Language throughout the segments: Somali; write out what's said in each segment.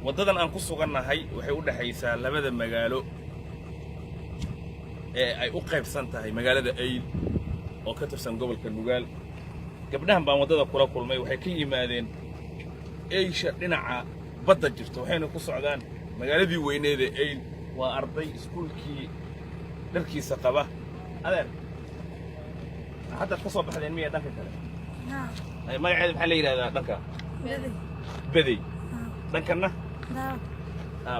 waddadan aan ku sugannahay waxay u dhaxaysaa labada magaalo ee ay u qaybsan tahay magaalada Eyl oo ka tirsan gobolka Nugaal. gabdhahan baan waddada kula kulmay waxay ka yimaadeen Eysha dhinaca badda jirta waxayna ku socdaan magaaladii weyneed ee Eyl. waa arday iskuulkii dharkiisa qaba adeer hadda ka soo baxdeen miya dhanka kale ay magaceeda maxaa la yiraahdaa dhanka Beday dhankana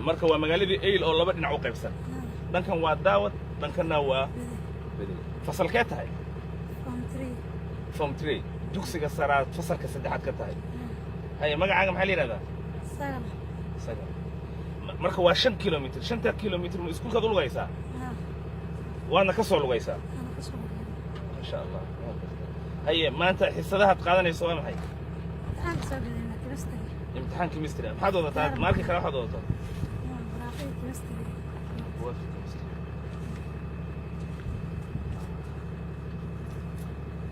marka waa magaaladii Eyl oo laba dhinac u qaybsan dhankan waa Daawad dhankana waa Beday. fasalkee tahay form 3 dugsiga saraad fasalka saddexaad ka tahay hay magacaaga maxaa la yiraahdaa sagal marka waa 5 kilomitir 5 kilomitir ma iskuulka u lugaysaa waana ka soo lugaysaa ma sha Allah. hay maanta xisadaha qaadanayso waa maxay imtixaan chemistry maxaad wadataa maalka kale waxaad wadataa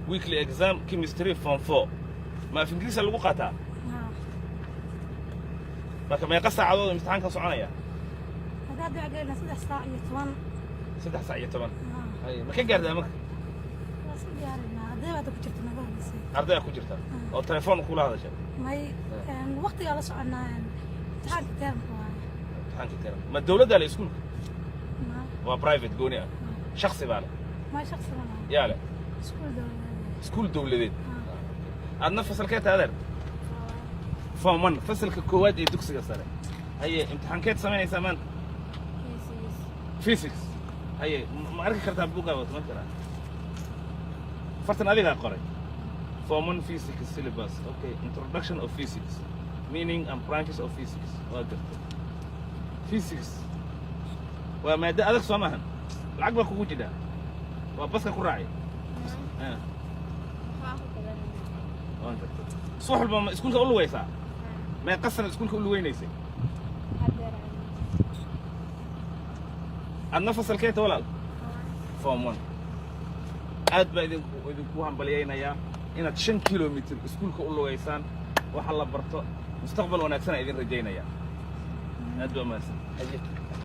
weekly exam chemistry form 4 ما في انجليزي lagu qaataa marka meeqa saacadood imtixaanka soconaya hada dhacayna 3 saac iyo 10 3 saac iyo 10 hay ma ka gaardaa marka arday ku jirta oo telefoon kula hadashay may waqtiga la soconayaan imtixaanka term ma dawladda la iskuulka waa private gooni ah shakhsi baa ma shakhsi ma yaa la iskuul dawladeed adna fasalkee taadeer form 1 fasalka koowaad ee dugsiga sare haye imtixaankeed samaynaysaa maanta physics haye ma arki kartaa buugaa wata markaa fartan adiga qoray form 1 physics syllabus okay introduction of physics meaning and branches of physics waa gartay physics waa maada adag soo maahan lacag baa kugu jidhaa waa baska ku raacay صح البا اسكولك اقول له ويسع ما يقصر اسكولك اقول له وين يسي النفس الكيت ولا فوم 1 aad ba idinku hambalyeynaya inaad 5 kilomitir iskuulka u lugeysaan waxa la barto mustaqbal wanaagsan idin rajaynaya aad ba maasan